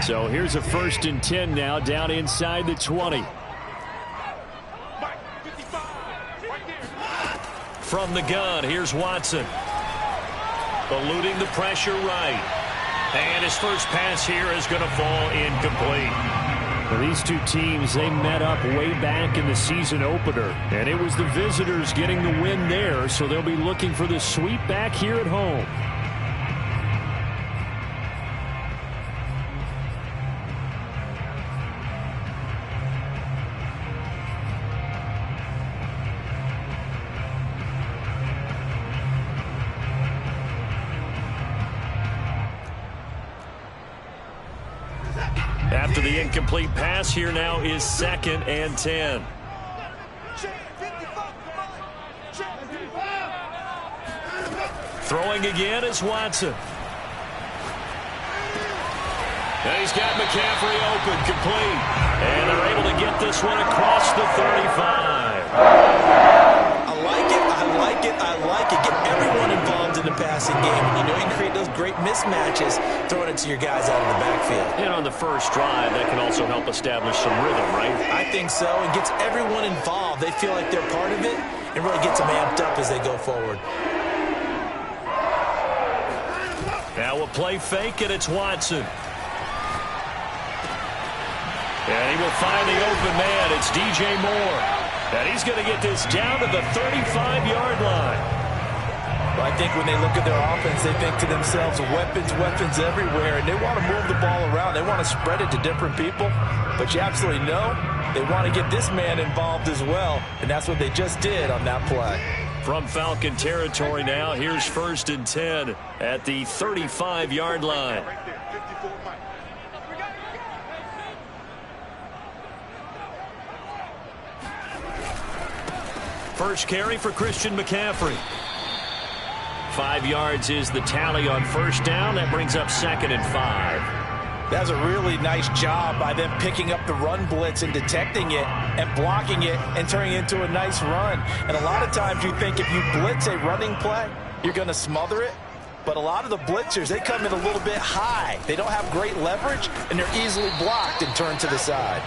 So here's a 1st and 10 now, down inside the 20. From the gun, here's Watson. Eluding the pressure right. And his first pass here is going to fall incomplete. Well, these two teams, they met up way back in the season opener. And it was the visitors getting the win there, so they'll be looking for the sweep back here at home. After the incomplete pass, here now is 2nd and 10. Throwing again is Watson. And he's got McCaffrey open, complete. And they're able to get this one across the 35. I like it. Get everyone involved in the passing game. And you know you can create those great mismatches throwing it to your guys out of the backfield. And on the first drive, that can also help establish some rhythm, right? I think so. It gets everyone involved. They feel like they're part of it and really gets them amped up as they go forward. Now a play fake, and it's Watson. And he will find the open man. It's DJ Moore. And he's going to get this down to the 35-yard line. Well, I think when they look at their offense, they think to themselves, weapons everywhere, and they want to move the ball around. They want to spread it to different people. But you absolutely know they want to get this man involved as well, and that's what they just did on that play. From Falcon territory now, here's 1st and 10 at the 35-yard line. First carry for Christian McCaffrey. 5 yards is the tally on 1st down. That brings up 2nd and 5. That's a really nice job by them picking up the run blitz and detecting it and blocking it and turning it into a nice run. And a lot of times you think if you blitz a running play, you're going to smother it. But a lot of the blitzers, they come in a little bit high. They don't have great leverage, and they're easily blocked and turned to the side.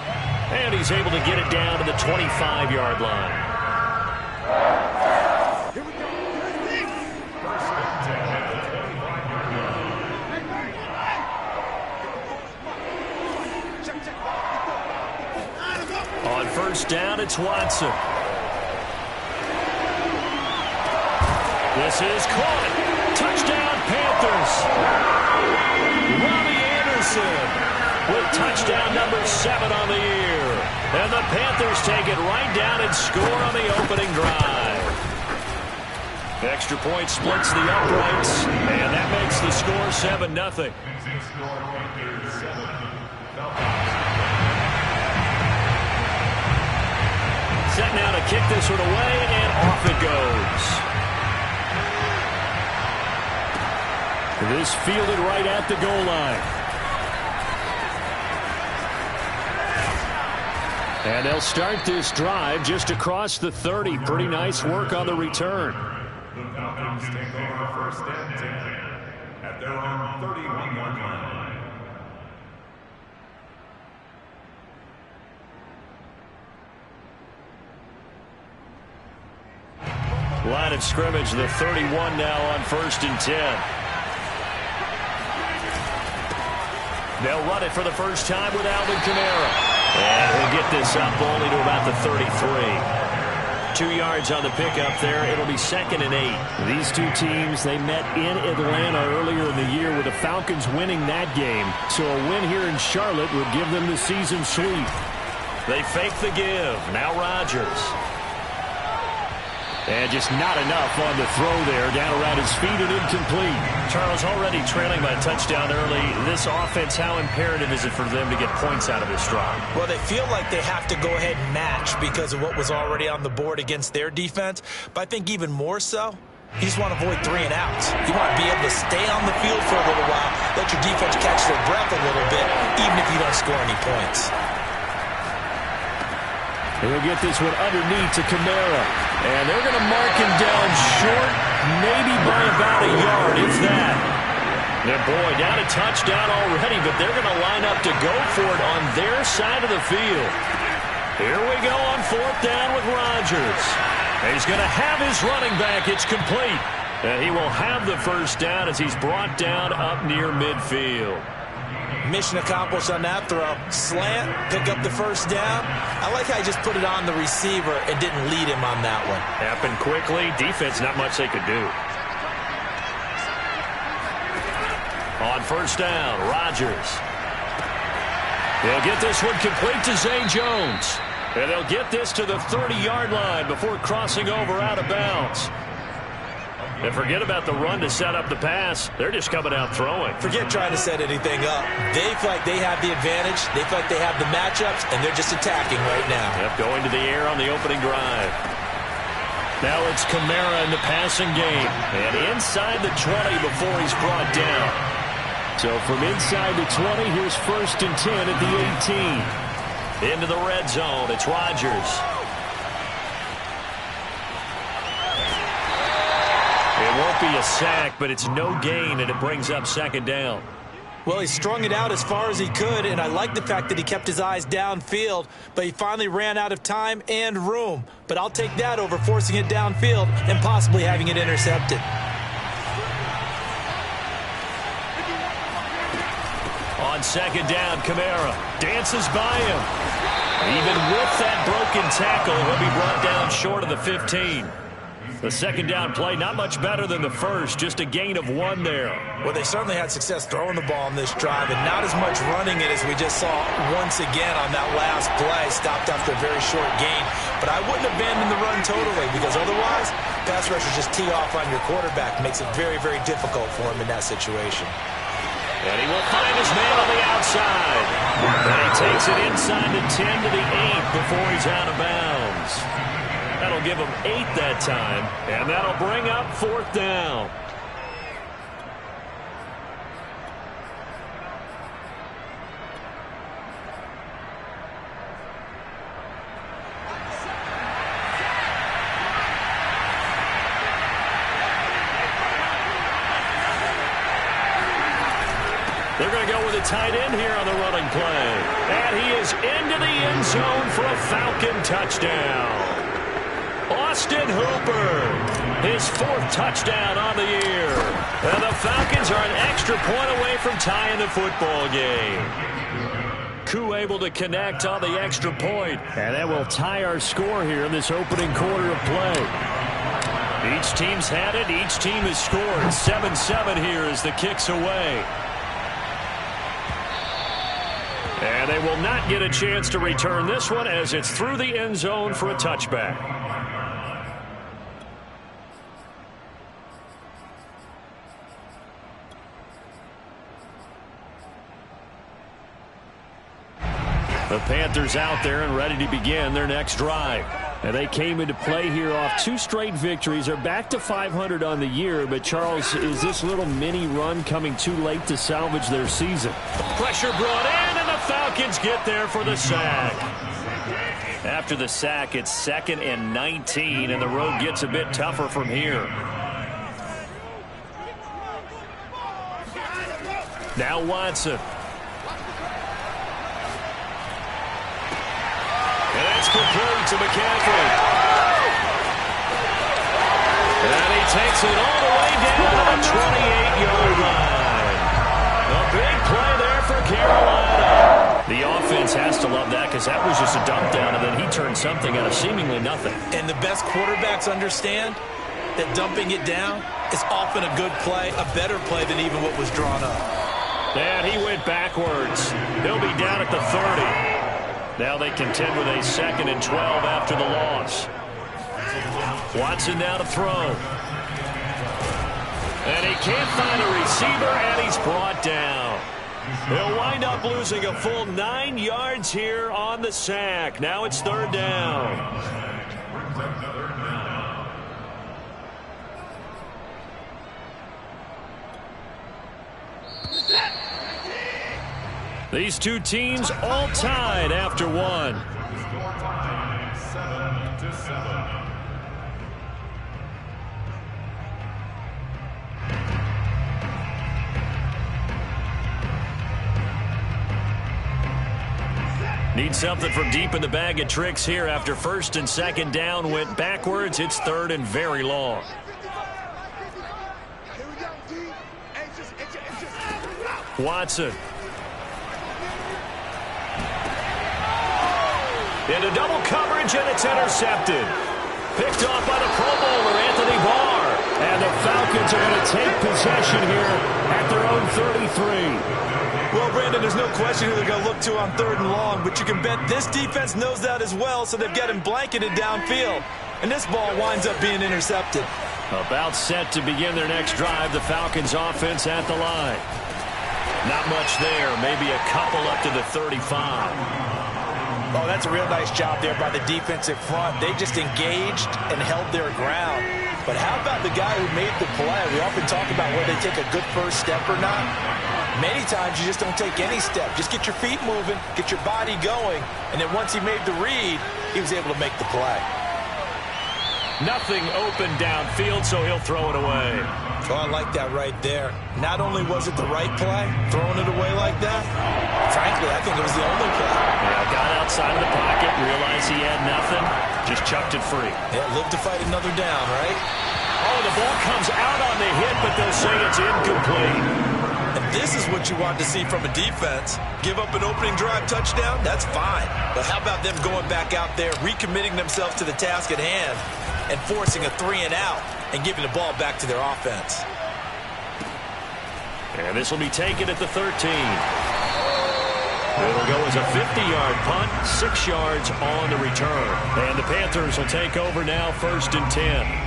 And he's able to get it down to the 25-yard line. On 1st down, it's Watson. This is caught. Touchdown, Panthers. Robbie Anderson with touchdown number 7 on the year. And the Panthers take it right down and score on the opening drive. The extra point splits the uprights, and that makes the score 7-0. Set now to kick this one away, and off it goes. This fielded right at the goal line. And they'll start this drive just across the 30. Pretty nice work on the return. The Falcons take over 1st and 10 at their own 31-yard line. Line of scrimmage, the 31 now on 1st and 10. They'll run it for the first time with Alvin Kamara. And he'll get this up only to about the 33. 2 yards on the pickup there. It'll be 2nd and 8. These two teams, they met in Atlanta earlier in the year with the Falcons winning that game. So a win here in Charlotte would give them the season sweep. They fake the give. Now Rodgers. And just not enough on the throw there. Down around his feet and incomplete. Charles, already trailing by a touchdown early. This offense, how imperative is it for them to get points out of this drive? Well, they feel like they have to go ahead and match because of what was already on the board against their defense. But I think even more so, you just want to avoid 3 and outs. You want to be able to stay on the field for a little while, let your defense catch their breath a little bit, even if you don't score any points. He'll get this one underneath to Kamara. And they're going to mark him down short, maybe by about a yard, if that. And boy, down a touchdown already, but they're going to line up to go for it on their side of the field. Here we go on 4th down with Rodgers. He's going to have his running back. It's complete. And he will have the first down as he's brought down up near midfield. Mission accomplished on that throw. Slant, pick up the first down. I like how he just put it on the receiver and didn't lead him on that one. Happened quickly. Defense, not much they could do. On 1st down, Rodgers. They'll get this one complete to Zay Jones. And they'll get this to the 30-yard line before crossing over out of bounds. And forget about the run to set up the pass. They're just coming out throwing. Forget trying to set anything up. They feel like they have the advantage. They feel like they have the matchups, and they're just attacking right now. Yep, going to the air on the opening drive. Now it's Kamara in the passing game. And inside the 20 before he's brought down. So from inside the 20, here's 1st and 10 at the 18. Into the red zone, it's Rodgers. It won't be a sack, but it's no gain, and it brings up 2nd down. Well, he strung it out as far as he could, and I like the fact that he kept his eyes downfield, but he finally ran out of time and room. But I'll take that over forcing it downfield and possibly having it intercepted. On 2nd down, Kamara dances by him. Even with that broken tackle, he'll be brought down short of the 15. The 2nd down play, not much better than the first, just a gain of 1 there. Well, they certainly had success throwing the ball in this drive, and not as much running it as we just saw once again on that last play. Stopped after a very short gain. But I wouldn't abandon the run totally, because otherwise, pass rushers just tee off on your quarterback. Makes it very, very difficult for him in that situation. And he will find his man on the outside. And he takes it inside the 10 to the 8 before he's out of bounds. That'll give him 8 that time, and that'll bring up 4th down. They're going to go with a tight end here on the running play. And he is into the end zone for a Falcon touchdown. Austin Hooper, his 4th touchdown on the year. And the Falcons are an extra point away from tying the football game. Koo able to connect on the extra point. And that will tie our score here in this opening quarter of play. Each team's had it. Each team has scored. 7-7 here as the kick's away. And they will not get a chance to return this one as it's through the end zone for a touchback. The Panthers out there and ready to begin their next drive. And they came into play here off 2 straight victories. They're back to 500 on the year. But, Charles, is this little mini run coming too late to salvage their season? Pressure brought in, and the Falcons get there for the sack. After the sack, it's 2nd and 19, and the road gets a bit tougher from here. Now Watson. And that's complete to McCaffrey. And he takes it all the way down to the 28-yard line. A big play there for Carolina. The offense has to love that because that was just a dump down, and then he turned something out of seemingly nothing. And the best quarterbacks understand that dumping it down is often a good play, a better play than even what was drawn up. And he went backwards. He'll be down at the 30. Now they contend with a 2nd and 12 after the loss. Watson now to throw. And he can't find a receiver, and he's brought down. He'll wind up losing a full 9 yards here on the sack. Now it's 3rd down. These two teams all tied after one. Score time 7-7. Need something from deep in the bag of tricks here after first and second down went backwards. It's third and very long. Watson. Into double coverage, and it's intercepted. Picked off by the Pro Bowler, Anthony Barr. And the Falcons are going to take possession here at their own 33. Well, Brandon, there's no question who they're going to look to on third and long, but you can bet this defense knows that as well, so they've got him blanketed downfield. And this ball winds up being intercepted. About set to begin their next drive, the Falcons offense at the line. Not much there, maybe a couple up to the 35. Oh, that's a real nice job there by the defensive front. They just engaged and held their ground. But how about the guy who made the play? We often talk about whether they take a good first step or not. Many times you just don't take any step. Just get your feet moving, get your body going, and then once he made the read, he was able to make the play. Nothing open downfield, so he'll throw it away. Oh, I like that right there. Not only was it the right play, throwing it away like that, frankly, I think it was the only play. Yeah, got outside of the pocket, realized he had nothing, just chucked it free. Yeah, live to fight another down, right? Oh, the ball comes out on the hit, but they'll say it's incomplete. And this is what you want to see from a defense. Give up an opening drive touchdown, that's fine. But how about them going back out there, recommitting themselves to the task at hand, and forcing a 3-and-out and giving the ball back to their offense. And this will be taken at the 13. It'll go as a 50-yard punt, 6 yards on the return. And the Panthers will take over now, 1st and 10.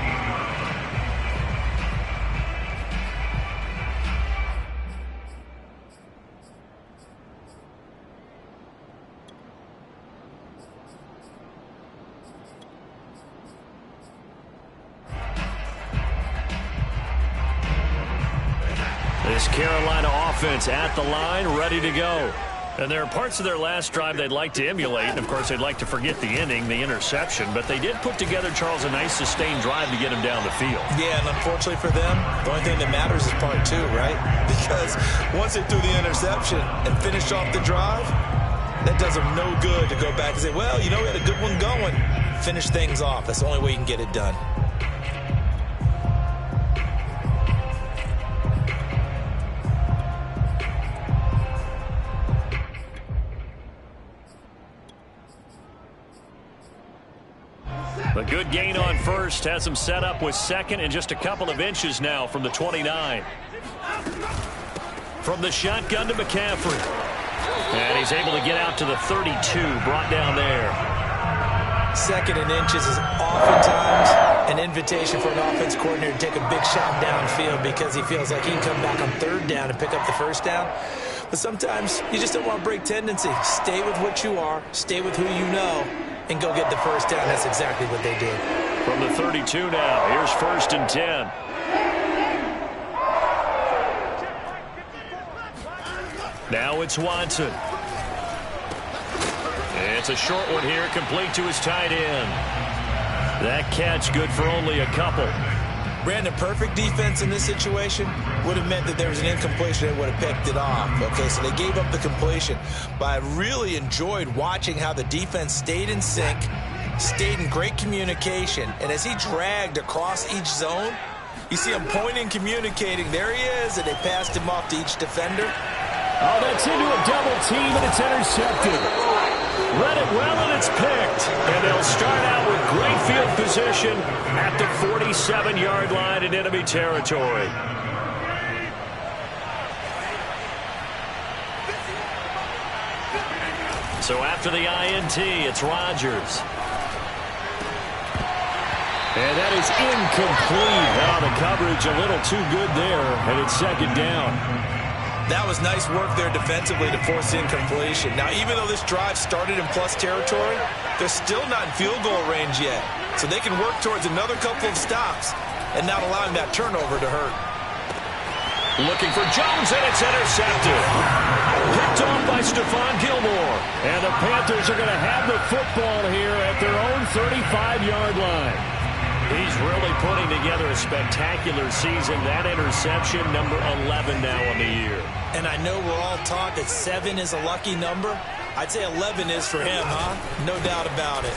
This Carolina offense at the line, ready to go. And there are parts of their last drive they'd like to emulate. And, of course, they'd like to forget the inning, the interception. But they did put together, Charles, a nice sustained drive to get him down the field. Yeah, and unfortunately for them, the only thing that matters is part 2, right? Because once they threw the interception and finished off the drive, that does them no good to go back and say, well, you know, we had a good one going. Finish things off. That's the only way you can get it done. A good gain on first, has him set up with second and just a couple of inches now from the 29. From the shotgun to McCaffrey. And he's able to get out to the 32, brought down there. Second and inches is oftentimes an invitation for an offense coordinator to take a big shot downfield because he feels like he can come back on third down and pick up the first down. But sometimes you just don't want to break tendency. Stay with what you are, stay with who you know, and go get the first down. That's exactly what they did. From the 32 now, here's 1st and 10. Now it's Watson. It's a short one here, complete to his tight end. That catch good for only a couple. Brandon, perfect defense in this situation would have meant that there was an incompletion that would have picked it off. Okay, so they gave up the completion. But I really enjoyed watching how the defense stayed in sync, stayed in great communication. And as he dragged across each zone, you see him pointing, communicating. There he is, and they passed him off to each defender. Oh, that's into a double team, and it's intercepted. Read it well, and it's picked. And they'll start out with great field position at the 47-yard line in enemy territory. So after the INT, it's Rodgers. And that is incomplete. Now the coverage a little too good there, and it's second down. That was nice work there defensively to force incompletion. Now, even though this drive started in plus territory, they're still not in field goal range yet. So they can work towards another couple of stops and not allowing that turnover to hurt. Looking for Jones, and it's intercepted. Picked off by Stephon Gilmore. And the Panthers are going to have the football here at their own 35-yard line. He's really putting together a spectacular season. That interception, number 11 now on the year. And I know we're all taught that 7 is a lucky number, I'd say 11 is for him, huh? No doubt about it.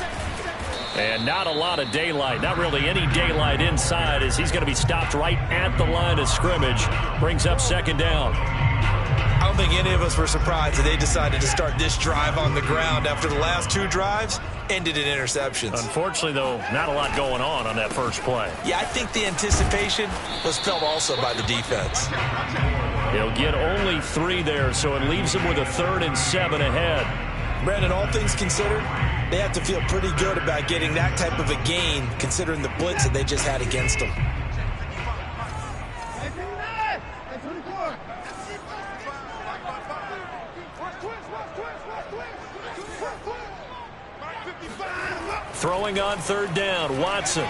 And not a lot of daylight, not really any daylight inside, as he's going to be stopped right at the line of scrimmage. Brings up second down. I don't think any of us were surprised that they decided to start this drive on the ground after the last 2 drives ended in interceptions. Unfortunately, though, not a lot going on that first play. Yeah, I think the anticipation was felt also by the defense. He'll get only 3 there, so it leaves him with a 3rd and 7 ahead. Brandon, all things considered, they have to feel pretty good about getting that type of a gain, considering the blitz that they just had against them. Throwing on 3rd down, Watson.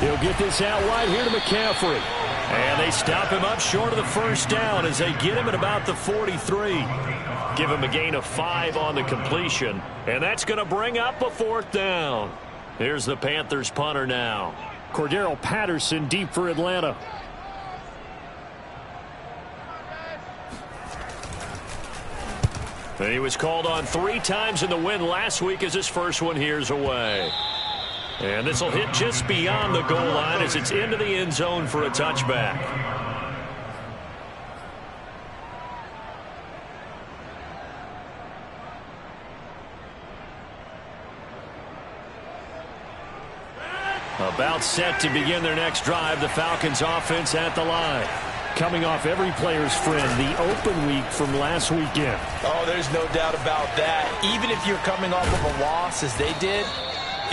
He'll get this out wide here to McCaffrey. And they stop him up short of the 1st down as they get him at about the 43. Give him a gain of 5 on the completion. And that's going to bring up a 4th down. Here's the Panthers punter now. Cordero Patterson deep for Atlanta. And he was called on 3 times in the win last week as his first one here's away. And this will hit just beyond the goal line as it's into the end zone for a touchback. About set to begin their next drive, the Falcons offense at the line. Coming off every player's friend, the open week from last weekend. Oh, there's no doubt about that. Even if you're coming off of a loss as they did,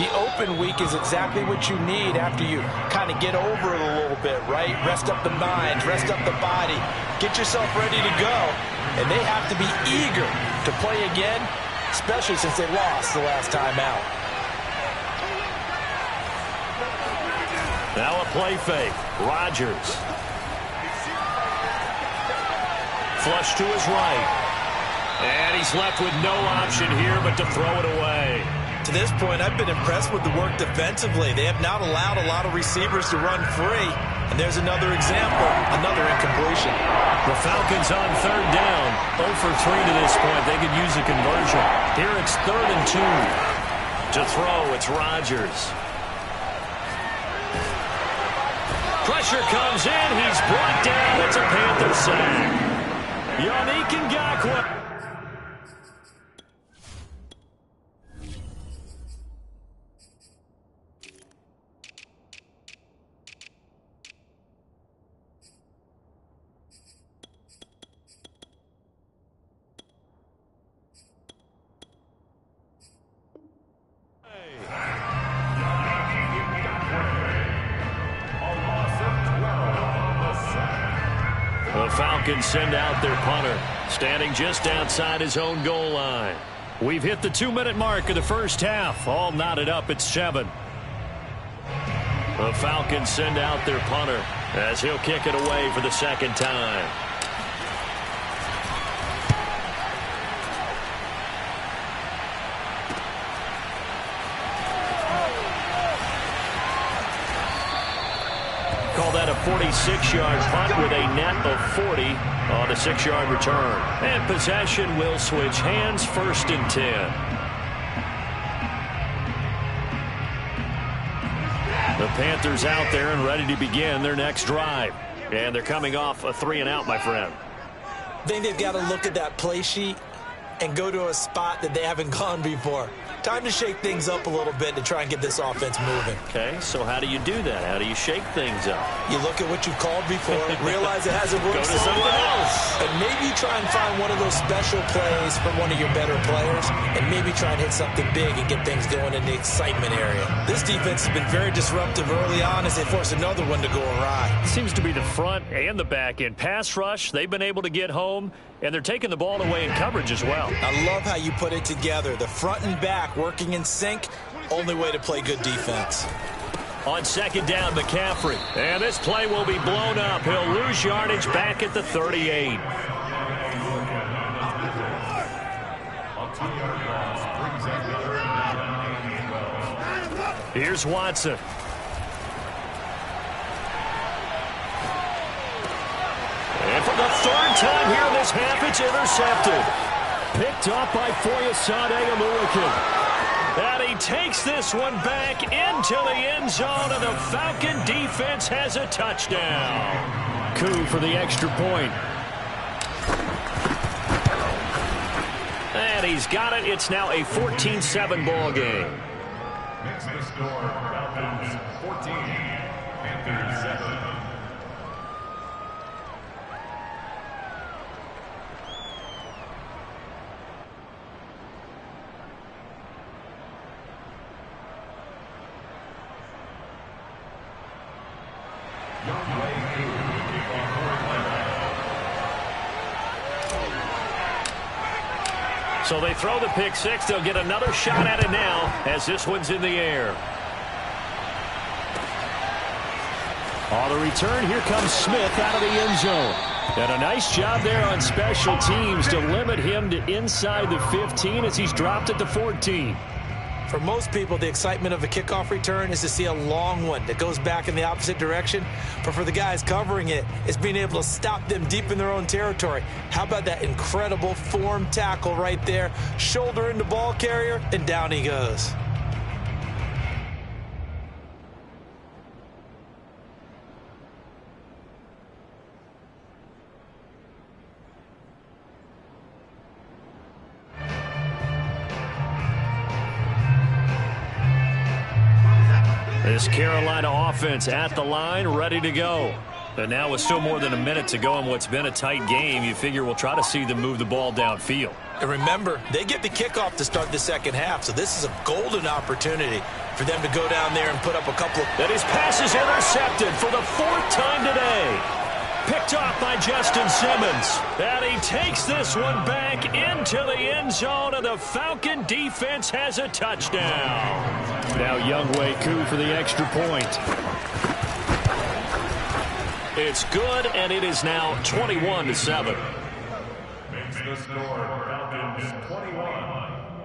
the open week is exactly what you need after you kind of get over it a little bit, right? Rest up the mind, rest up the body, get yourself ready to go. And they have to be eager to play again, especially since they lost the last time out. Now a play fake. Rodgers. Flush to his right. And he's left with no option here but to throw it away. To this point, I've been impressed with the work defensively. They have not allowed a lot of receivers to run free. And there's another example, another incompletion. The Falcons on 3rd down. 0 for 3 to this point. They could use a conversion. Here it's 3rd and 2. To throw, it's Rodgers. Pressure comes in. He's brought down. It's a Panther sack. Yannick Ngakoue. The Falcons send out their punter, standing just outside his own goal line. We've hit the 2-minute mark of the first half. All knotted up at 7. The Falcons send out their punter as he'll kick it away for the 2nd time. Call that a 46-yard punt with a net of 40 on a 6-yard return. And possession will switch hands, 1st and 10. The Panthers out there and ready to begin their next drive. And they're coming off a 3-and-out, my friend. I think they've got to look at that play sheet and go to a spot that they haven't gone before. Time to shake things up a little bit to try and get this offense moving. Okay, so how do you do that? How do you shake things up? You look at what you've called before, realize it hasn't worked Go to something else. and maybe try and find one of those special plays from one of your better players, and maybe try and hit something big and get things going in the excitement area. This defense has been very disruptive early on as they force another one to go awry. Seems to be the front and the back end. Pass rush, they've been able to get home, and they're taking the ball away in coverage as well. I love how you put it together. The front and back working in sync, only way to play good defense. On 2nd down, McCaffrey. And this play will be blown up. He'll lose yardage back at the 38. Here's Watson. And for the 3rd time here in this half, it's intercepted. Picked off by Foyesade Oluwakin. And he takes this one back into the end zone, and the Falcon defense has a touchdown. Coup for the extra point. And he's got it. It's now a 14-7 ball game. Makes the score Falcons 14, Panthers 7. So they throw the pick six. They'll get another shot at it now as this one's in the air. On the return, here comes Smith out of the end zone. And a nice job there on special teams to limit him to inside the 15 as he's dropped at the 14. For most people, the excitement of a kickoff return is to see a long one that goes back in the opposite direction. But for the guys covering it, it's being able to stop them deep in their own territory. How about that incredible form tackle right there? Shoulder into ball carrier, and down he goes. This Carolina offense at the line, ready to go. And now with still more than a minute to go in what's been a tight game, you figure we'll try to see them move the ball downfield. And remember, they get the kickoff to start the second half, so this is a golden opportunity for them to go down there and put up a couple of... And his pass is intercepted for the fourth time today. Picked off by Justin Simmons. And he takes this one back into the end zone, and the Falcon defense has a touchdown. Now Younghoe Koo for the extra point. It's good, and it is now 21-7. Makes the score Falcons 21,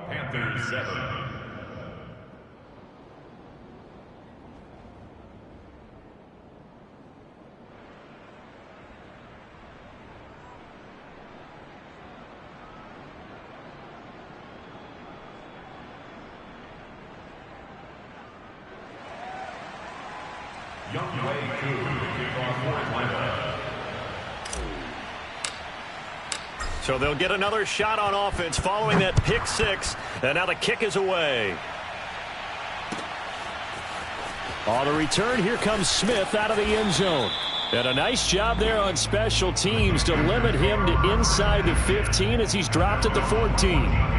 Panthers 7. Younghoe Koo, kickoff for Atlanta. So they'll get another shot on offense following that pick six, and now the kick is away. On the return, here comes Smith out of the end zone. And a nice job there on special teams to limit him to inside the 15 as he's dropped at the 14.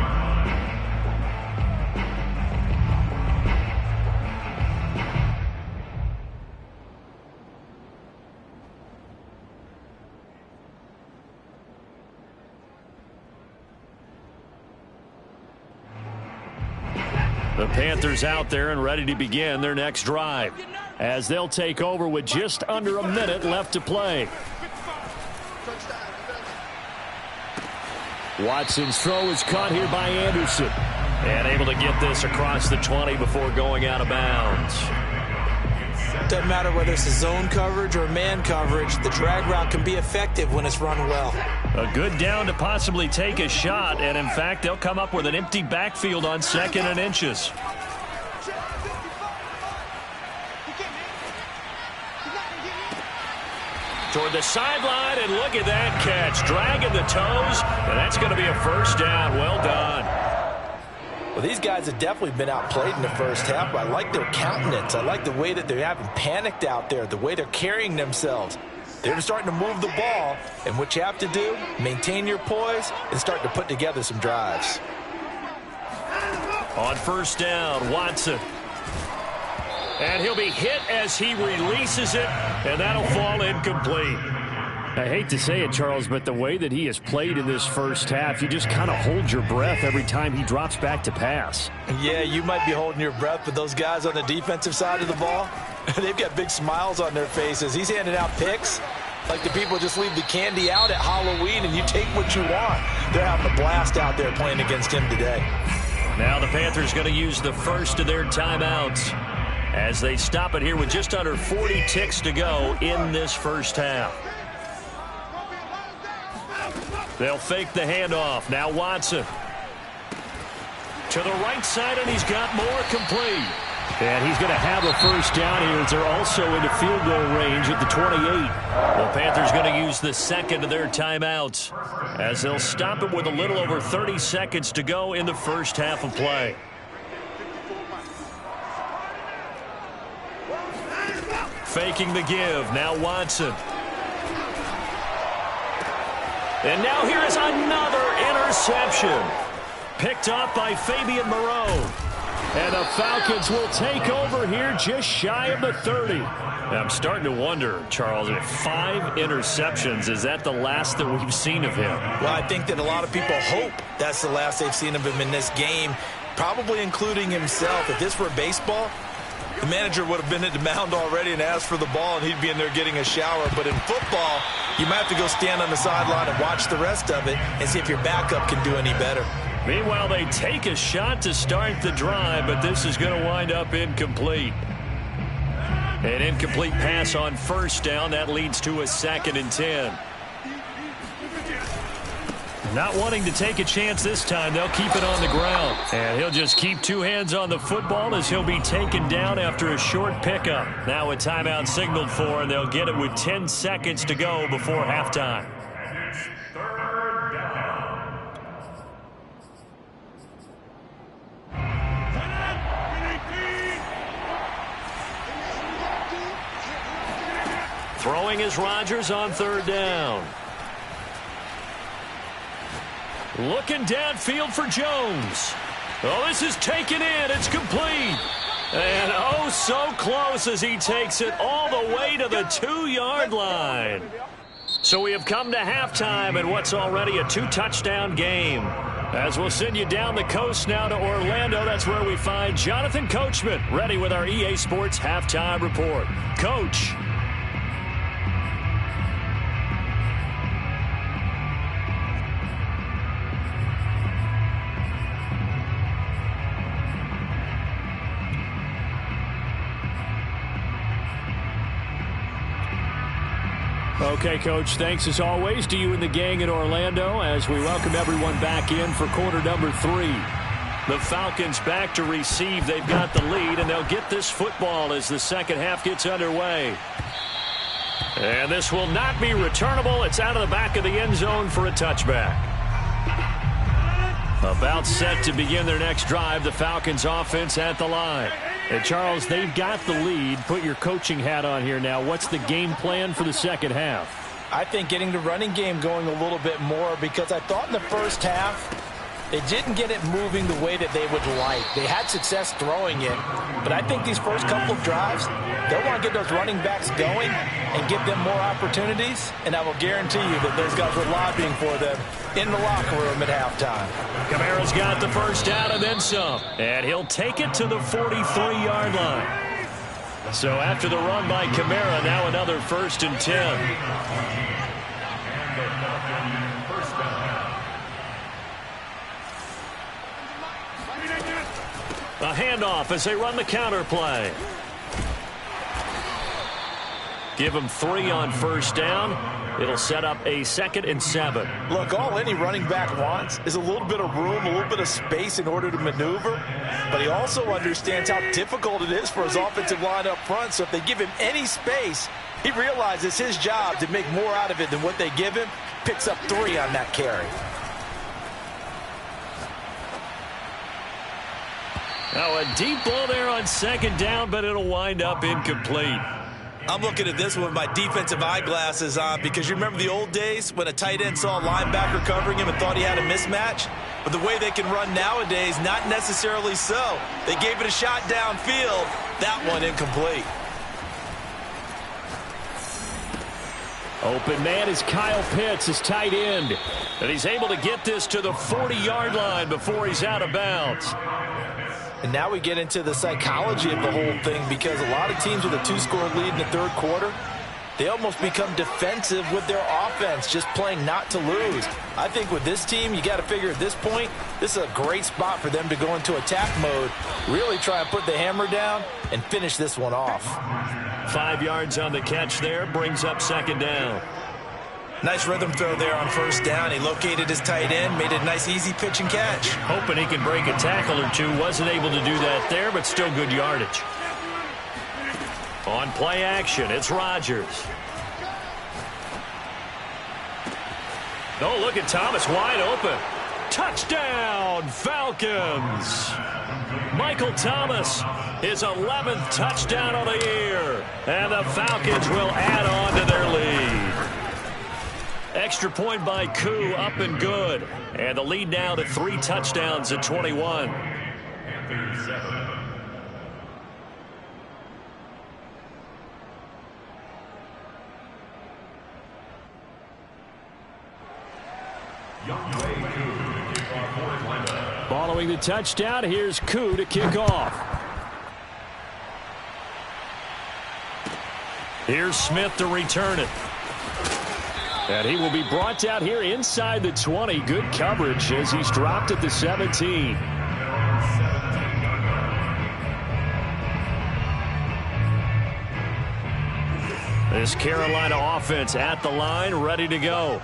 The Panthers out there and ready to begin their next drive as they'll take over with just under a minute left to play. Watson's throw is caught here by Anderson. And able to get this across the 20 before going out of bounds. Doesn't matter whether it's a zone coverage or man coverage, the drag route can be effective when it's run well. A good down to possibly take a shot, and in fact, they'll come up with an empty backfield on 2nd and inches. Toward the sideline, and look at that catch. Dragging the toes, and that's going to be a first down. Well done. Well, these guys have definitely been outplayed in the first half, but I like their countenance. I like the way that they haven't panicked out there, the way they're carrying themselves. They're starting to move the ball, and what you have to do, maintain your poise and start to put together some drives. On first down, Watson. And he'll be hit as he releases it, and that'll fall incomplete. I hate to say it, Charles, but the way that he has played in this first half, you just kind of hold your breath every time he drops back to pass. Yeah, you might be holding your breath, but those guys on the defensive side of the ball, they've got big smiles on their faces. He's handing out picks like the people just leave the candy out at Halloween and you take what you want. They're having a blast out there playing against him today. Now the Panthers going to use the first of their timeouts as they stop it here with just under 40 ticks to go in this first half. They'll fake the handoff. Now Watson. To the right side, and he's got more complete. And he's going to have a first down here as they're also into field goal range at the 28. The Panthers going to use the second of their timeouts as they'll stop it with a little over 30 seconds to go in the first half of play. Faking the give. Now Watson. And now here is another interception. Picked up by Fabian Moreau. And the Falcons will take over here just shy of the 30. I'm starting to wonder, Charles, if 5 interceptions, is that the last that we've seen of him? Well, I think that a lot of people hope that's the last they've seen of him in this game, probably including himself. If this were baseball, the manager would have been at the mound already and asked for the ball, and he'd be in there getting a shower. But in football, you might have to go stand on the sideline and watch the rest of it and see if your backup can do any better. Meanwhile, they take a shot to start the drive, but this is going to wind up incomplete. An incomplete pass on first down. That leads to a 2nd and 10. Not wanting to take a chance this time, they'll keep it on the ground. And he'll just keep 2 hands on the football as he'll be taken down after a short pickup. Now a timeout signaled for, and they'll get it with 10 seconds to go before halftime. Throwing is Rodgers on 3rd down. Looking downfield for Jones. Oh, this is taken in. It's complete. And oh, so close as he takes it all the way to the 2-yard line. So we have come to halftime in what's already a 2-touchdown game. As we'll send you down the coast now to Orlando, that's where we find Jonathan Coachman, ready with our EA Sports Halftime Report. Coach. Okay, Coach, thanks as always to you and the gang in Orlando as we welcome everyone back in for quarter number 3. The Falcons back to receive. They've got the lead, and they'll get this football as the second half gets underway. And this will not be returnable. It's out of the back of the end zone for a touchback. About set to begin their next drive, the Falcons offense at the line. And Charles, they've got the lead. Put your coaching hat on here now. What's the game plan for the second half? I think getting the running game going a little bit more, because I thought in the first half they didn't get it moving the way that they would like. They had success throwing it, but I think these first couple of drives, they'll want to get those running backs going and give them more opportunities, and I will guarantee you that those guys were lobbying for them in the locker room at halftime. Kamara's got the first down and then some, and he'll take it to the 43-yard line. So after the run by Kamara, now another 1st and 10. A handoff as they run the counter play. Give them 3 on first down. It'll set up a 2nd and 7. Look, all any running back wants is a little bit of room, a little bit of space in order to maneuver. But he also understands how difficult it is for his offensive line up front. So if they give him any space, he realizes his job to make more out of it than what they give him. Picks up 3 on that carry. Now a deep ball there on 2nd down, but it'll wind up incomplete. I'm looking at this one with my defensive eyeglasses on, because you remember the old days when a tight end saw a linebacker covering him and thought he had a mismatch? But the way they can run nowadays, not necessarily so. They gave it a shot downfield. That one incomplete. Open man is Kyle Pitts, his tight end. And he's able to get this to the 40-yard line before he's out of bounds. And now we get into the psychology of the whole thing, because a lot of teams with a 2-score lead in the 3rd quarter, they almost become defensive with their offense, just playing not to lose. I think with this team, you got to figure at this point, this is a great spot for them to go into attack mode, really try and put the hammer down and finish this one off. 5 yards on the catch there, brings up 2nd down. Nice rhythm throw there on first down. He located his tight end, made it a nice easy pitch and catch. Hoping he can break a tackle or two. Wasn't able to do that there, but still good yardage. On play action, it's Rodgers. Oh, look at Thomas wide open. Touchdown, Falcons. Michael Thomas, his 11th touchdown of the year. And the Falcons will add on to their lead. Extra point by Koo, up and good. And the lead now to 3 touchdowns at 21. Panthers 7. Following the touchdown, here's Koo to kick off. Here's Smith to return it. And he will be brought down here inside the 20. Good coverage as he's dropped at the 17. This Carolina offense at the line, ready to go.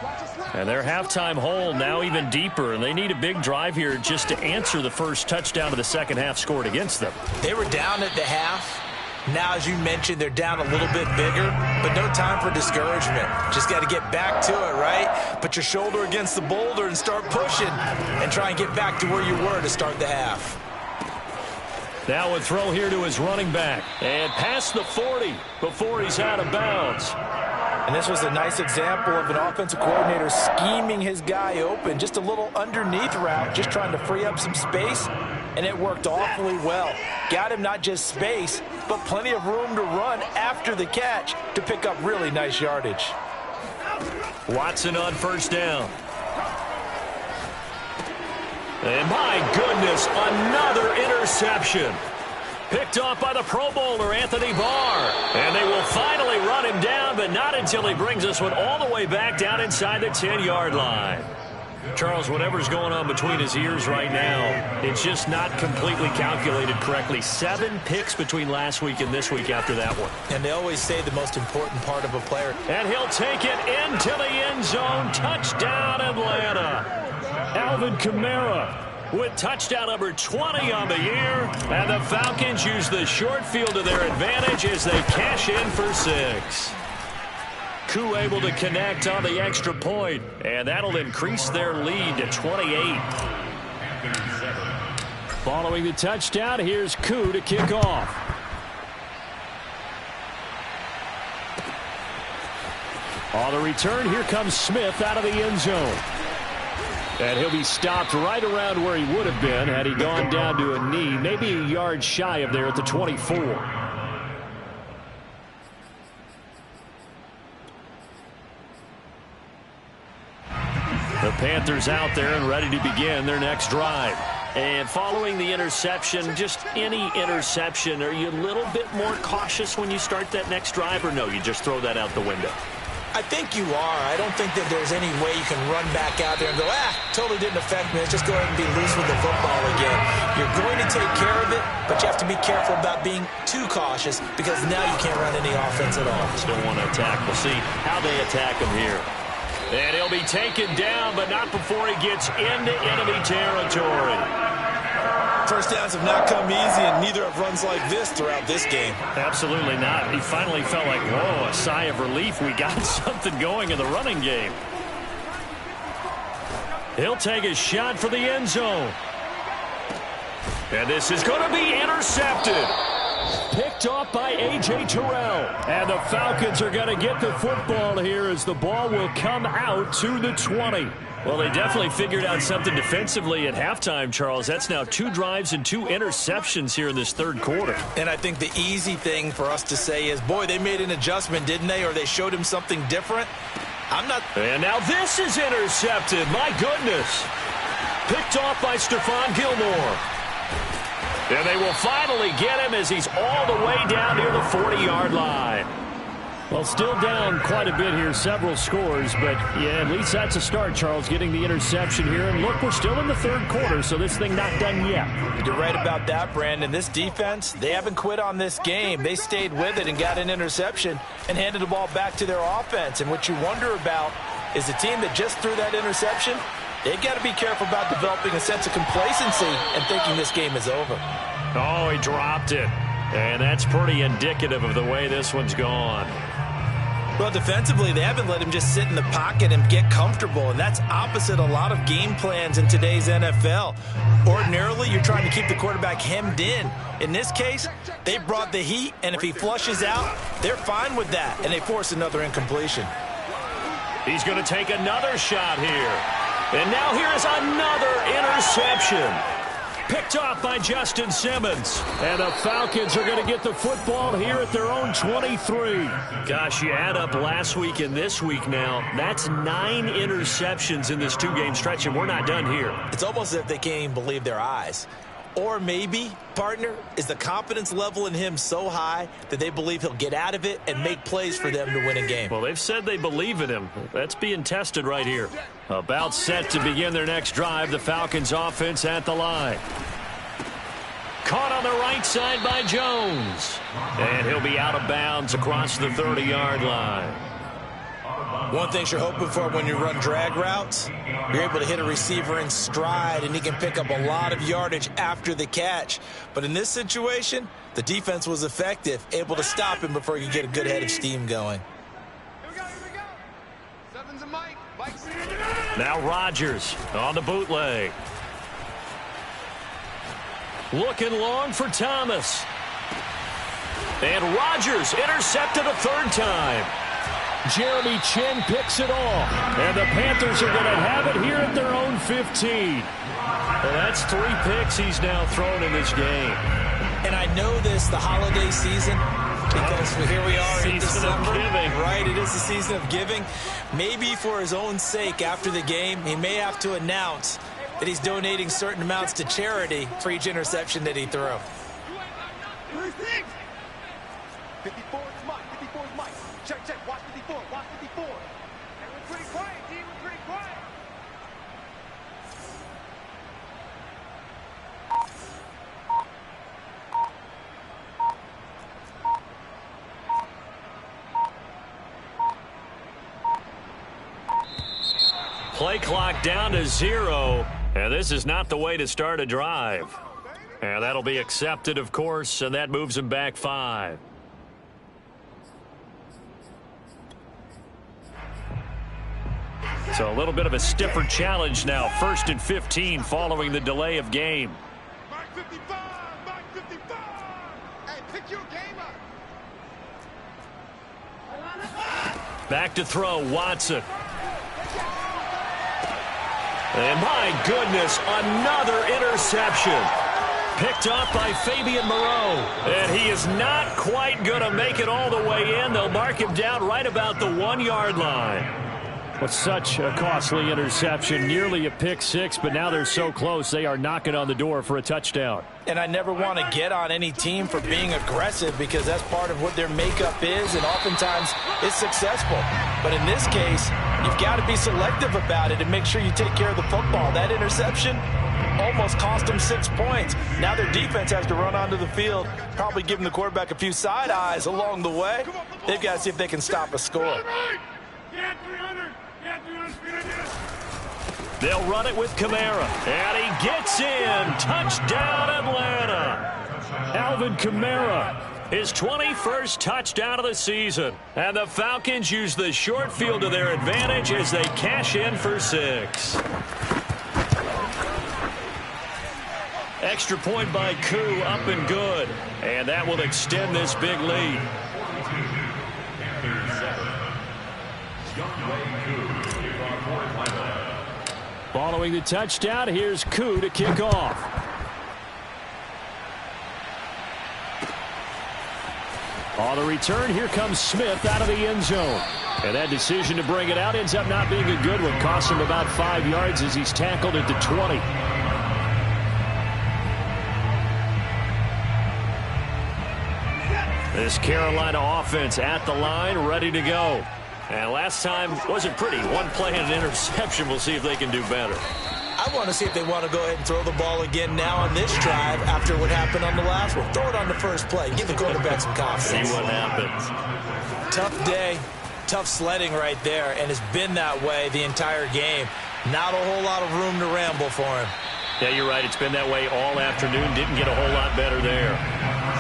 And their halftime hole now even deeper, and they need a big drive here just to answer the first touchdown of the second half scored against them. They were down at the half. Now, as you mentioned, they're down a little bit bigger, but no time for discouragement. Just got to get back to it, right? Put your shoulder against the boulder and start pushing and try and get back to where you were to start the half. Now a throw here to his running back. And past the 40 before he's out of bounds. And this was a nice example of an offensive coordinator scheming his guy open. Just a little underneath route, just trying to free up some space. And it worked awfully well. Got him not just space, but plenty of room to run after the catch to pick up really nice yardage. Watson on first down. And my goodness, another interception. Picked off by the Pro Bowler, Anthony Barr. And they will finally run him down, but not until he brings this one all the way back down inside the 10-yard line. Charles, whatever's going on between his ears right now, it's just not completely calculated correctly. 7 picks between last week and this week after that one. And they always say the most important part of a player. And he'll take it into the end zone. Touchdown, Atlanta. Alvin Kamara with touchdown number 20 on the year. And the Falcons use the short field to their advantage as they cash in for 6. Koo able to connect on the extra point, and that'll increase their lead to 28. Following the touchdown, here's Koo to kick off. On the return, here comes Smith out of the end zone. And he'll be stopped right around where he would have been had he gone down to a knee, maybe a yard shy of there at the 24. The Panthers out there and ready to begin their next drive. And following the interception, just any interception, are you a little bit more cautious when you start that next drive, or no, you just throw that out the window? I think you are. I don't think that there's any way you can run back out there and go, totally didn't affect me. Let's just go ahead and be loose with the football again. You're going to take care of it, but you have to be careful about being too cautious because now you can't run any offense at all. Still want to attack. We'll see how they attack him here. And he'll be taken down, but not before he gets into enemy territory. First downs have not come easy, and neither have runs like this throughout this game. Absolutely not. He finally felt like, whoa, a sigh of relief. We got something going in the running game. He'll take a shot for the end zone. And this is going to be intercepted. Picked off by A.J. Terrell. And the Falcons are going to get the football here as the ball will come out to the 20. Well, they definitely figured out something defensively at halftime, Charles. That's now 2 drives and 2 interceptions here in this third quarter. And I think the easy thing for us to say is, boy, they made an adjustment, didn't they? Or they showed him something different. I'm not. And now this is intercepted. My goodness. Picked off by Stephon Gilmore. And they will finally get him as he's all the way down near the 40-yard line. Well, still down quite a bit here, several scores, but yeah, at least that's a start, Charles, getting the interception here. And look, we're still in the third quarter, so this thing not done yet. You're right about that, Brandon. This defense, they haven't quit on this game. They stayed with it and got an interception and handed the ball back to their offense. And what you wonder about is the team that just threw that interception. They've got to be careful about developing a sense of complacency and thinking this game is over. Oh, he dropped it. And that's pretty indicative of the way this one's gone. Well, defensively, they haven't let him just sit in the pocket and get comfortable, and that's opposite a lot of game plans in today's NFL. Ordinarily, you're trying to keep the quarterback hemmed in. In this case, they brought the heat, and if he flushes out, they're fine with that, and they force another incompletion. He's going to take another shot here. And now here's another interception. Picked off by Justin Simmons. And the Falcons are going to get the football here at their own 23. Gosh, you add up last week and this week now, that's 9 interceptions in this 2-game stretch, and we're not done here. It's almost as if they can't even believe their eyes. Or maybe, partner, is the confidence level in him so high that they believe he'll get out of it and make plays for them to win a game. Well, they've said they believe in him. That's being tested right here. About set to begin their next drive, the Falcons offense at the line. Caught on the right side by Jones. And he'll be out of bounds across the 30-yard line. One thing you're hoping for when you run drag routes, you're able to hit a receiver in stride, and he can pick up a lot of yardage after the catch. But in this situation, the defense was effective, able to stop him before you get a good head of steam going. Here we go. Sevens and Mike. Mike's now Rodgers on the bootleg. Looking long for Thomas. And Rodgers intercepted a third time. Jeremy Chin picks it off. And the Panthers are going to have it here at their own 15. Well, that's 3 picks he's now thrown in this game. And I know this, the holiday season, because here we are in December. Right, it is the season of giving. Maybe for his own sake after the game, he may have to announce that he's donating certain amounts to charity for each interception that he threw. 54 is Mike. 54 is Mike. Check. Watch 54. Watch 54. Hey, we're pretty quiet, team. We're pretty quiet. Play clock down to 0. And this is not the way to start a drive. And that'll be accepted, of course, and that moves him back 5. So a little bit of a stiffer challenge now. 1st and 15 following the delay of game. Mike 55. Mike 55. Hey, pick your game up. Back to throw, Watson. And my goodness, another interception. Picked off by Fabian Moreau. And he is not quite going to make it all the way in. They'll mark him down right about the 1-yard line. Well, such a costly interception, nearly a pick 6, but now they're so close they are knocking on the door for a touchdown. And I never want to get on any team for being aggressive because that's part of what their makeup is, and oftentimes it's successful. But in this case, you've got to be selective about it and make sure you take care of the football. That interception almost cost them 6 points. Now their defense has to run onto the field, probably giving the quarterback a few side eyes along the way. They've got to see if they can stop a score. They'll run it with Kamara, and he gets in. Touchdown, Atlanta. Alvin Kamara, his 21st touchdown of the season. And the Falcons use the short field to their advantage as they cash in for 6. Extra point by Koo, up and good. And that will extend this big lead. Following the touchdown, here's Koo to kick off. On the return, here comes Smith out of the end zone. And that decision to bring it out ends up not being a good one. Costs him about 5 yards as he's tackled at the 20. This Carolina offense at the line, ready to go. And last time wasn't pretty. One play and an interception. We'll see if they can do better. I want to see if they want to go ahead and throw the ball again now on this drive after what happened on the last one. Throw it on the first play. Give the quarterback some confidence. See what happens. Tough day. tough sledding right there, and has been that way the entire game. Not a whole lot of room to ramble for him. Yeah, you're right. It's been that way all afternoon. Didn't get a whole lot better there.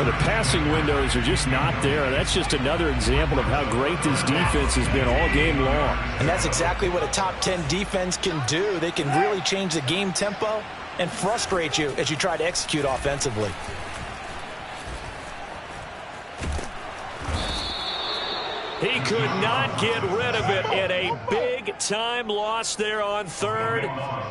The passing windows are just not there. That's just another example of how great this defense has been all game long. And that's exactly what a top 10 defense can do. They can really change the game tempo and frustrate you as you try to execute offensively. He could not get rid of it, and a big-time loss there on third.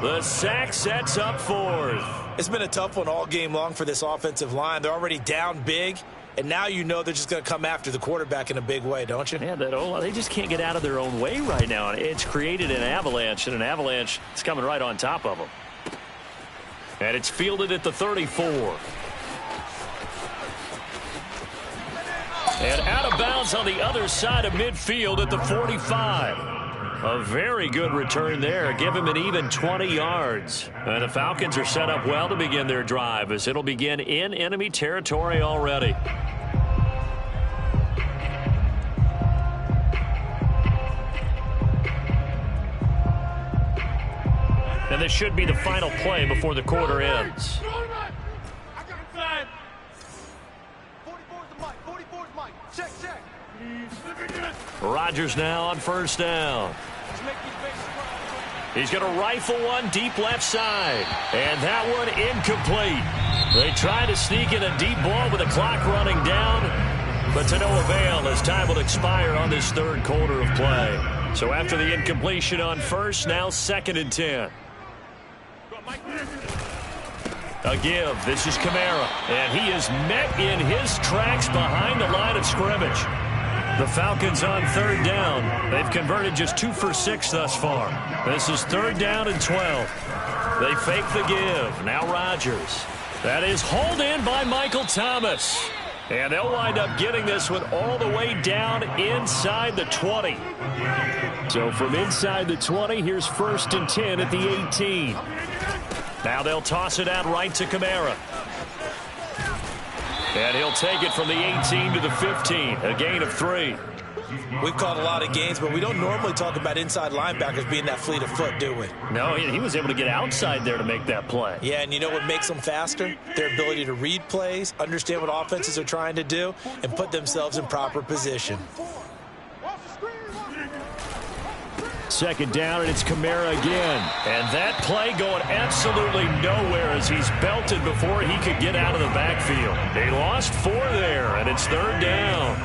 The sack sets up fourth. It's been a tough one all game long for this offensive line. They're already down big, and now you know they're just going to come after the quarterback in a big way, don't you? Yeah, they just can't get out of their own way right now. It's created an avalanche, and an avalanche is coming right on top of them. And it's fielded at the 34. And out of bounds on the other side of midfield at the 45. A very good return there. Give him an even 20 yards. And the Falcons are set up well to begin their drive as it'll begin in enemy territory already. And this should be the final play before the quarter ends. Rodgers now on first down. He's going to rifle one deep left side. And that one incomplete. They try to sneak in a deep ball with the clock running down, but to no avail as time will expire on this third quarter of play. So after the incompletion on first, now 2nd and 10. A give. This is Kamara. And he is met in his tracks behind the line of scrimmage. The Falcons on third down. They've converted just 2 for 6 thus far. This is 3rd down and 12. They fake the give. Now Rodgers. That is hauled in by Michael Thomas. And they'll wind up getting this one all the way down inside the 20. So from inside the 20, here's 1st and 10 at the 18. Now they'll toss it out right to Kamara. And he'll take it from the 18 to the 15. A gain of 3. We've called a lot of games, but we don't normally talk about inside linebackers being that fleet of foot, do we? No, he was able to get outside there to make that play. Yeah, and you know what makes them faster? Their ability to read plays, understand what offenses are trying to do, and put themselves in proper position. 2nd down, and it's Kamara again. And that play going absolutely nowhere as he's belted before he could get out of the backfield. They lost 4 there, and it's 3rd down.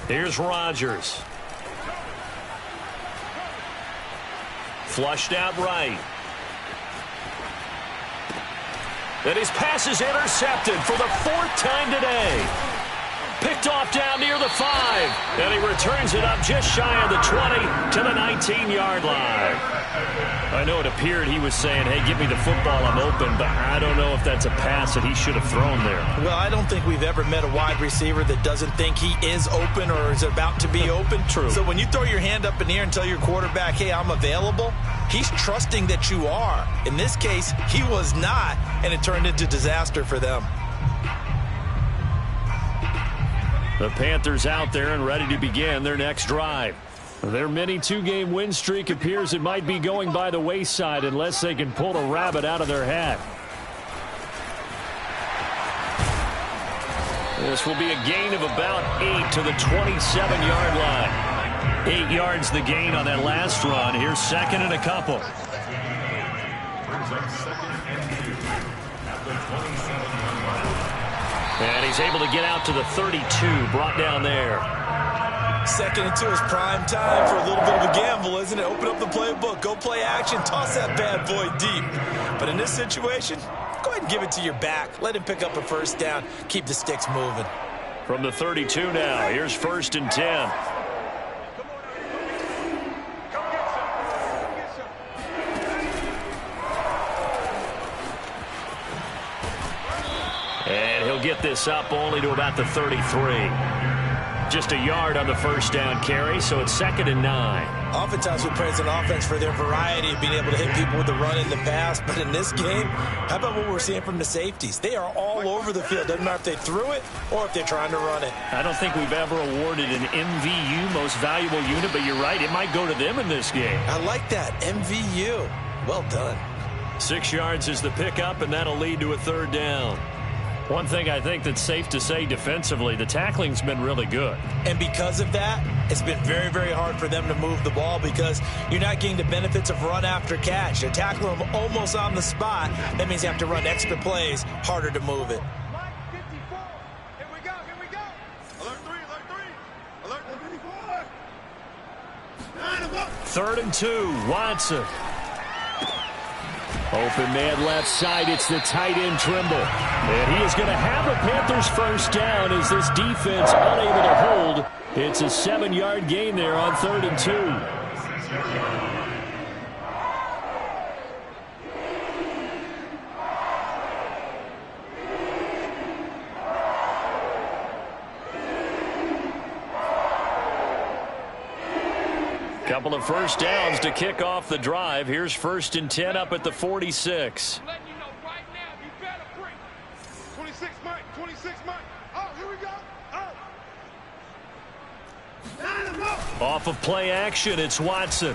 Here's Rodgers. Flushed out right. And his pass is intercepted for the 4th time today. Picked off down near the 5. And he returns it up just shy of the 20 to the 19-yard line. I know it appeared he was saying, hey, give me the football, I'm open, but I don't know if that's a pass that he should have thrown there. Well, I don't think we've ever met a wide receiver that doesn't think he is open or is about to be open. True. So when you throw your hand up in the air and tell your quarterback, hey, I'm available, he's trusting that you are. In this case, he was not, and it turned into disaster for them. The Panthers out there and ready to begin their next drive. Their mini 2-game win streak appears it might be going by the wayside unless they can pull a rabbit out of their hat. This will be a gain of about 8 to the 27-yard line. 8 yards the gain on that last run. Here's 2nd and a couple. And he's able to get out to the 32, brought down there. 2nd and 2 is prime time for a little bit of a gamble, isn't it? Open up the playbook, go play action, toss that bad boy deep. But in this situation, go ahead and give it to your back. Let him pick up a 1st down, keep the sticks moving. From the 32 now, here's 1st and 10. And he'll get this up only to about the 33. just a yard on the first down carry, so it's 2nd and 9. Oftentimes we praise an offense for their variety of being able to hit people with the run in the pass, but in this game, how about what we're seeing from the safeties? They are all over the field. Doesn't matter if they threw it or if they're trying to run it. I don't think we've ever awarded an MVU, most valuable unit, but you're right, it might go to them in this game. I like that, MVU. Well done. 6 yards is the pickup, and that'll lead to a 3rd down. One thing I think that's safe to say defensively, the tackling's been really good. And because of that, it's been very, very hard for them to move the ball because you're not getting the benefits of run after catch. They're tackling them almost on the spot. That means you have to run extra plays, harder to move it. Mike 54. Here we go. Here we go. Alert 3. Alert 3. Alert 54. 3rd and 2. Watson. Open man left side. It's the tight end Trimble. And he is going to have a Panthers first down as this defense unable to hold. It's a 7-yard gain there on 3rd and 2. Couple of first downs to kick off the drive. Here's 1st and 10 up at the 46. I'm letting you know right now, you better bring 26 Mike, 26 Mike. Oh, here we go. Oh. Off of play action, it's Watson.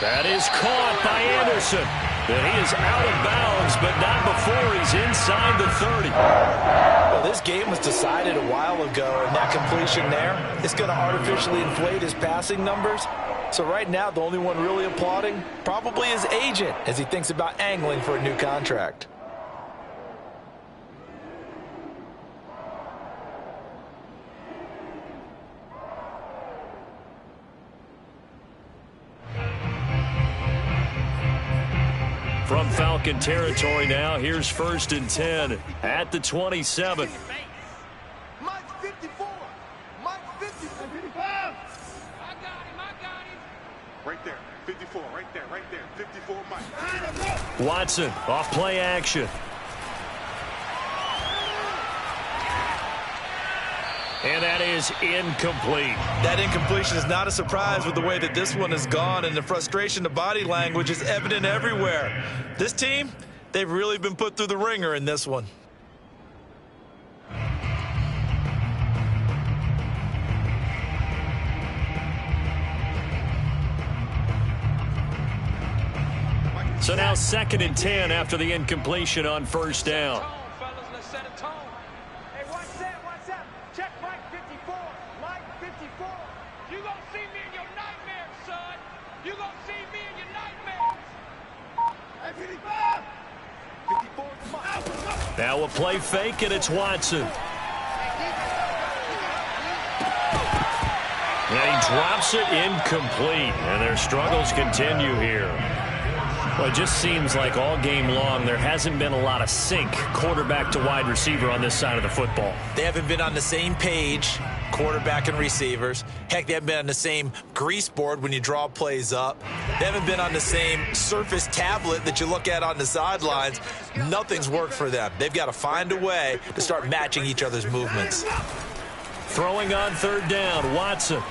That is caught by Anderson. And he is out of bounds, but not before he's inside the 30. Well, this game was decided a while ago, and that completion there is going to artificially inflate his passing numbers. So right now, the only one really applauding probably his agent as he thinks about angling for a new contract. From Falcon territory now, here's 1st and 10 at the 27. Mike 54. Mike 54. 55. I got him. Right there. 54. Right there. 54 Mike. Watson off play action. And that is incomplete. That incompletion is not a surprise with the way that this one has gone, and the frustration, the body language is evident everywhere. This team, they've really been put through the ringer in this one. So now 2nd and 10 after the incompletion on 1st down. Now a play fake, and it's Watson. And he drops it incomplete, and their struggles continue here. Well, it just seems like all game long there hasn't been a lot of sync quarterback to wide receiver on this side of the football. They haven't been on the same page, quarterback and receivers. Heck, they haven't been on the same grease board when you draw plays up. They haven't been on the same surface tablet that you look at on the sidelines. Nothing's worked for them. They've got to find a way to start matching each other's movements. Throwing on 3rd down, Watson.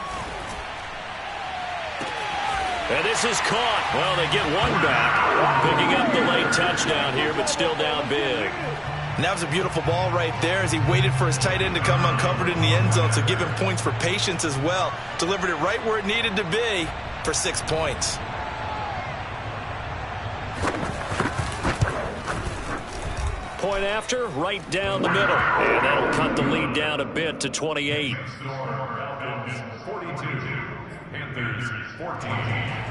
And this is caught. Well, they get one back, picking up the late touchdown here, but still down big. And that was a beautiful ball right there as he waited for his tight end to come uncovered in the end zone, so give him points for patience as well. Delivered it right where it needed to be for 6 points. Point after, right down the middle. And that'll cut the lead down a bit to 28. Falcons 42, Panthers 14.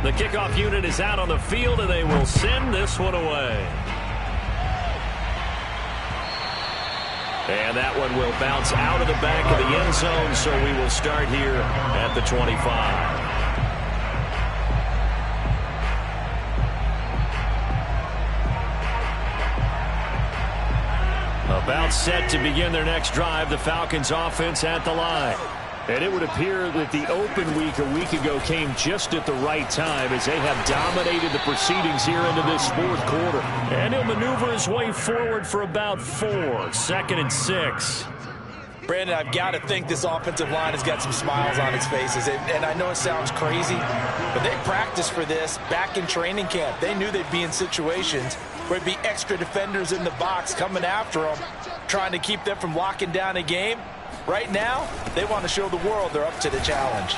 The kickoff unit is out on the field, and they will send this one away. And that one will bounce out of the back of the end zone, so we will start here at the 25. About set to begin their next drive, the Falcons offense at the line. And it would appear that the open week a week ago came just at the right time as they have dominated the proceedings here into this fourth quarter. And he'll maneuver his way forward for about 4. 2nd and 6. Brandon, I've got to think this offensive line has got some smiles on its faces. And I know it sounds crazy, but they practiced for this back in training camp. They knew they'd be in situations where there'd be extra defenders in the box coming after them, trying to keep them from locking down a game. Right now, they want to show the world they're up to the challenge.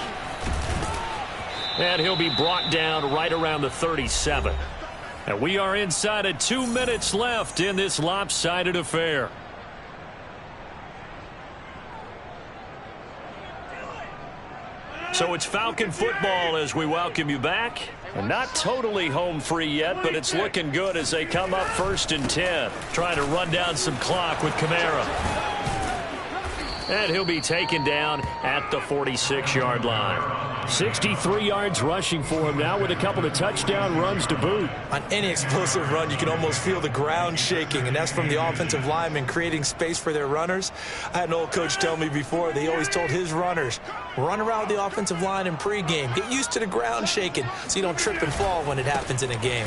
And he'll be brought down right around the 37. And we are inside of 2 minutes left in this lopsided affair. So it's Falcon football as we welcome you back. And not totally home free yet, but it's looking good as they come up 1st and 10. Trying to run down some clock with Kamara. And he'll be taken down at the 46-yard line. 63 yards rushing for him now with a couple of touchdown runs to boot. On any explosive run, you can almost feel the ground shaking, and that's from the offensive linemen creating space for their runners. I had an old coach tell me before, they always told his runners, run around the offensive line in pregame. Get used to the ground shaking so you don't trip and fall when it happens in a game.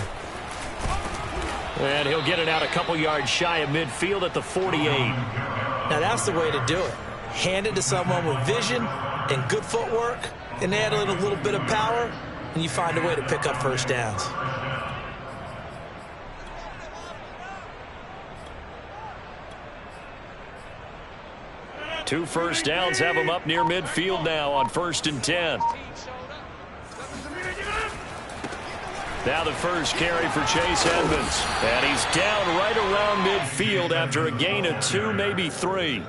And he'll get it out a couple yards shy of midfield at the 48. Now that's the way to do it. Hand it to someone with vision and good footwork, and add a little bit of power, and you find a way to pick up first downs. Two first downs have him up near midfield now on 1st and 10. Now the first carry for Chase Edmonds. And he's down right around midfield after a gain of 2, maybe 3.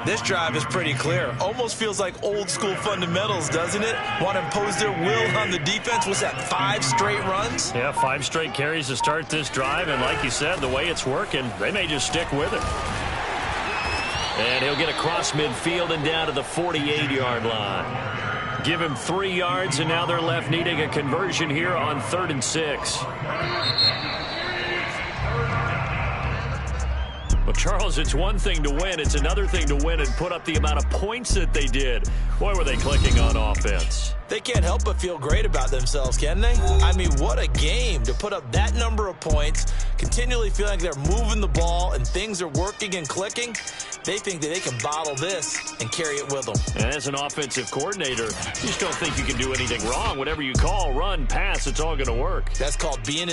This drive is pretty clear. Almost feels like old school fundamentals, doesn't it? Want to impose their will on the defense. What's that, 5 straight runs? Yeah, 5 straight carries to start this drive. And like you said, the way it's working, they may just stick with it. And he'll get across midfield and down to the 48-yard line. Give him 3 yards, and now they're left needing a conversion here on 3rd and 6. Well, Charles, it's one thing to win. It's another thing to win and put up the amount of points that they did. Boy, were they clicking on offense. They can't help but feel great about themselves, can they? I mean, what a game to put up that number of points, continually feeling like they're moving the ball and things are working and clicking. They think that they can bottle this and carry it with them. And as an offensive coordinator, you just don't think you can do anything wrong. Whatever you call, run, pass, it's all going to work. That's called being in